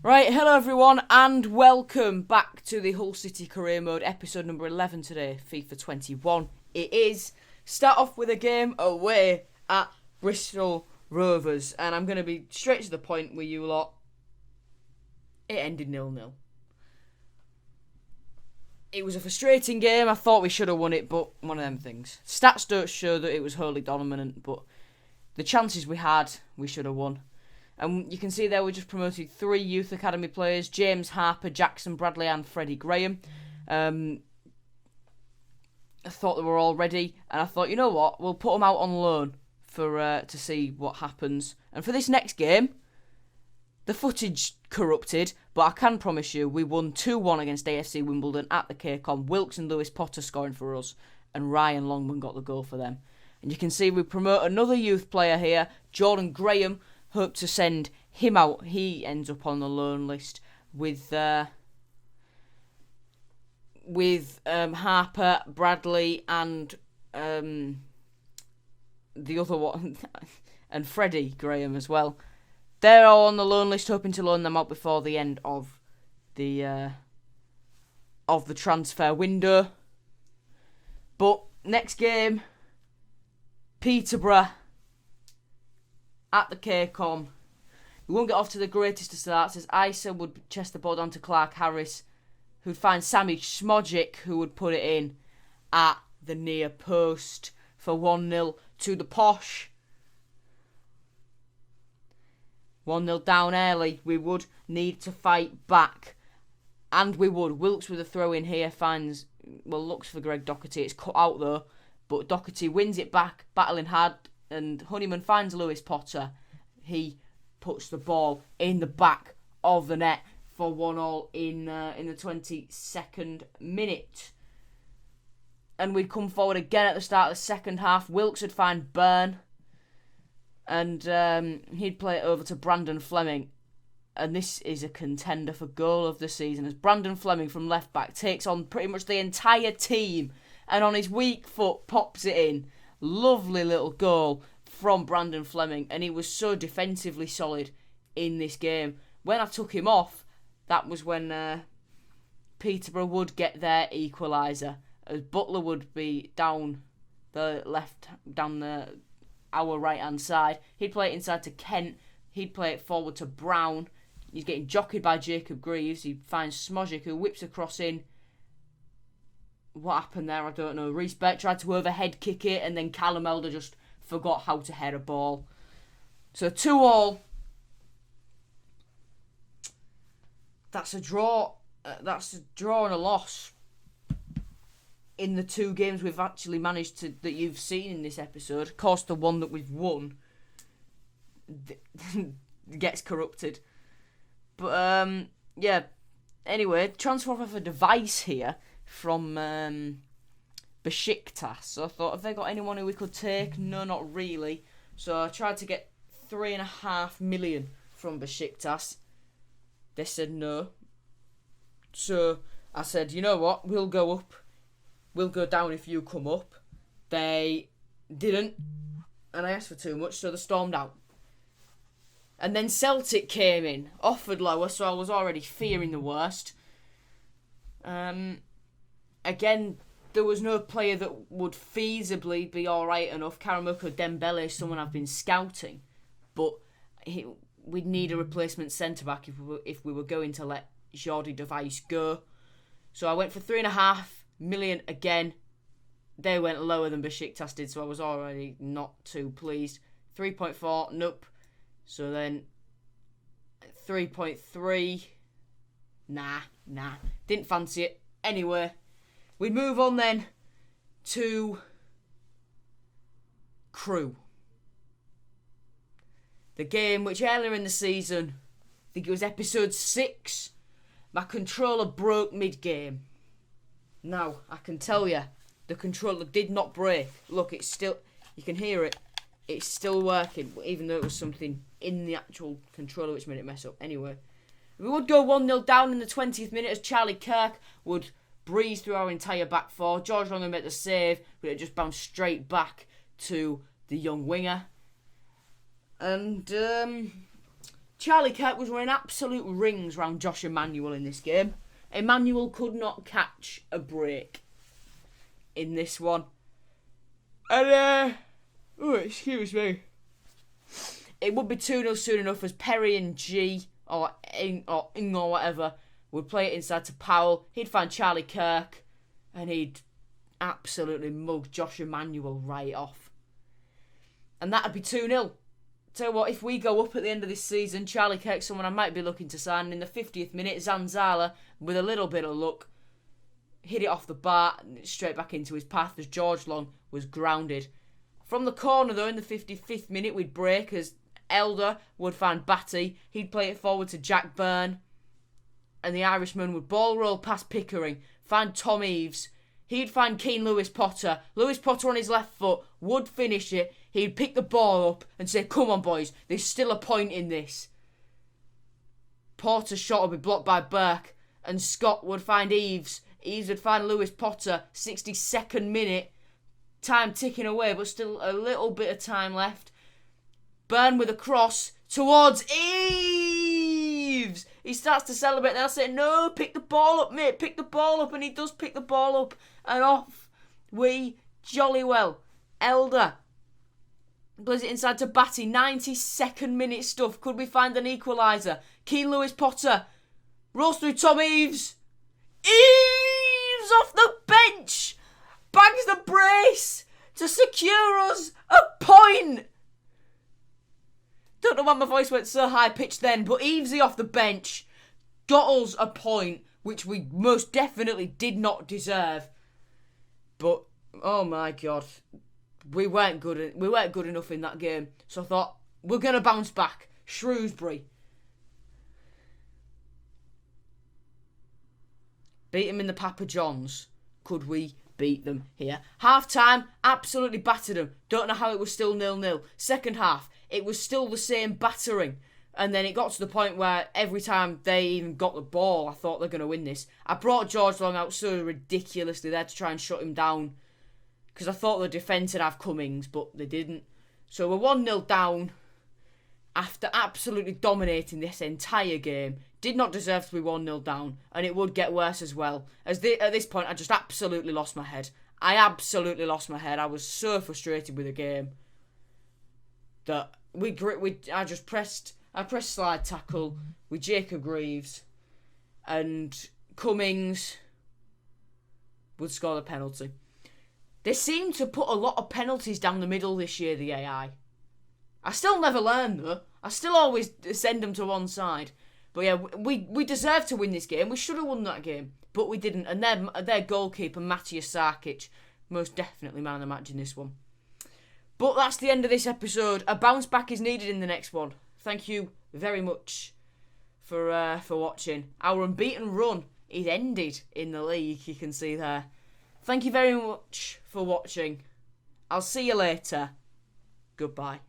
Right, hello everyone, and welcome back to the Hull City Career Mode, episode number 11 today, FIFA 21. It is, start off with a game away at Bristol Rovers, and I'm going to be straight to the point with you lot. It ended 0-0. It was a frustrating game. I thought we should have won it, but one of them things. Stats don't show that it was wholly dominant, but the chances we had, we should have won. And you can see there we just promoted 3 youth academy players: James Harper, Jackson Bradley and Freddie Graham. I thought they were all ready, and I thought, you know what, we'll put them out on loan for to see what happens. And for this next game, the footage corrupted, but I can promise you we won 2-1 against AFC Wimbledon at the KCOM. Wilkes and Lewis Potter scoring for us, and Ryan Longman got the goal for them. And you can see we promote another youth player here, Jordan Graham. Hope to send him out. He ends up on the loan list with Harper, Bradley, and the other one, and Freddie Graham as well. They're all on the loan list, hoping to loan them out before the end of the transfer window. But next game, Peterborough at the KCOM. We won't get off to the greatest of starts, as Isa would chest the ball down to Clark Harris, who'd find Sammy Smodjic, who would put it in at the near post for 1-0 to the Posh. 1-0 down early. We would need to fight back, and we would. Wilkes with a throw in here looks for Greg Doherty. It's cut out though, but Doherty wins it back, battling hard, and Honeyman finds Lewis Potter. He puts the ball in the back of the net for 1-1 in the 22nd minute. And we'd come forward again at the start of the second half. Wilkes would find Byrne, and he'd play it over to Brandon Fleming. And this is a contender for goal of the season, as Brandon Fleming from left back takes on pretty much the entire team, and on his weak foot pops it in. Lovely little goal from Brandon Fleming, and he was so defensively solid in this game. When I took him off, that was when Peterborough would get their equaliser, as Butler would be down our right hand side. He'd play it inside to Kent. He'd play it forward to Brown. He's getting jockeyed by Jacob Greaves. He finds Smodjic, who whips across in. What happened there, I don't know. Reece Beck tried to overhead kick it, and then Callum Elder just forgot how to head a ball. So 2-2. That's a draw. That's a draw and a loss in the 2 games we've actually managed to, that you've seen in this episode. Of course, the one that we've won gets corrupted. But yeah. Anyway, transfer offer for Device here from Besiktas. So I thought, have they got anyone who we could take? No, not really. So I tried to get 3.5 million from Besiktas. They said no. So I said, you know what, we'll go up. We'll go down if you come up. They didn't, and I asked for too much, so they stormed out. And then Celtic came in, offered lower, so I was already fearing the worst. Again, there was no player that would feasibly be alright enough. Karamoko Dembele is someone I've been scouting, but we'd need a replacement centre-back if we were going to let Jordi Device go. So I went for 3.5 million again. They went lower than Besiktas did, so I was already not too pleased. 3.4, nope. So then 3.3, nah, didn't fancy it. Anyway, we move on then to Crewe. The game which earlier in the season, I think it was episode 6, my controller broke mid-game. Now, I can tell you, the controller did not break. Look, it's still, you can hear it. It's still working, even though it was something in the actual controller which made it mess up. Anyway, we would go 1-0 down in the 20th minute as Charlie Kirk would breeze through our entire back four. George Longham made the save, but it just bounced straight back to the young winger. And Charlie Kirk was running absolute rings round Josh Emmanuel in this game. Emmanuel could not catch a break in this one. And, excuse me. It would be 2-0 soon enough as Perry and G, or Ing or whatever, would play it inside to Powell. He'd find Charlie Kirk, and he'd absolutely mug Josh Emmanuel right off. And that'd be 2-0. Tell you what, if we go up at the end of this season, Charlie Kirk's someone I might be looking to sign. In the 50th minute, Zanzala, with a little bit of luck, hit it off the bar, straight back into his path as George Long was grounded. From the corner, though, in the 55th minute, we'd break as Elder would find Batty. He'd play it forward to Jack Byrne. And the Irishman would ball roll past Pickering, find Tom Eaves. He'd find Keane Lewis Potter. Lewis Potter on his left foot would finish it. He'd pick the ball up and say, come on, boys, there's still a point in this. Porter's shot would be blocked by Burke, and Scott would find Eaves. Eaves would find Lewis Potter. 62nd minute. Time ticking away, but still a little bit of time left. Byrne with a cross towards Eaves. He starts to celebrate. They'll say, no, pick the ball up, mate. Pick the ball up. And he does pick the ball up. And off we jolly well. Elder plays it inside to Batty. 92nd minute stuff. Could we find an equaliser? Keane Lewis Potter rolls through Tom Eaves. Eaves off the bench. Bangs the brace to secure us a point. Don't know why my voice went so high pitched then, but Eavesy off the bench got us a point which we most definitely did not deserve. But oh my god, we weren't good enough in that game. So I thought, we're gonna bounce back. Shrewsbury beat him in the Papa John's. Could we beat them here? Half time, absolutely battered them. Don't know how it was still 0-0. Second half, it was still the same battering. And then it got to the point where every time they even got the ball, I thought they're going to win this. I brought George Long out so ridiculously there to try and shut him down, because I thought the defence would have Cummings, but they didn't. So we're 1-0 down after absolutely dominating this entire game. Did not deserve to be 1-0 down, and it would get worse as well. At this point, I just absolutely lost my head. I was so frustrated with the game that I pressed slide tackle with Jacob Greaves, and Cummings would score the penalty. They seem to put a lot of penalties down the middle this year, the AI. I still never learn though. I still always send them to one side. But yeah, we deserved to win this game. We should have won that game, but we didn't. And their goalkeeper, Matthias Sarkic, most definitely man of the match in this one. But that's the end of this episode. A bounce back is needed in the next one. Thank you very much for watching. Our unbeaten run is ended in the league, you can see there. Thank you very much for watching. I'll see you later. Goodbye.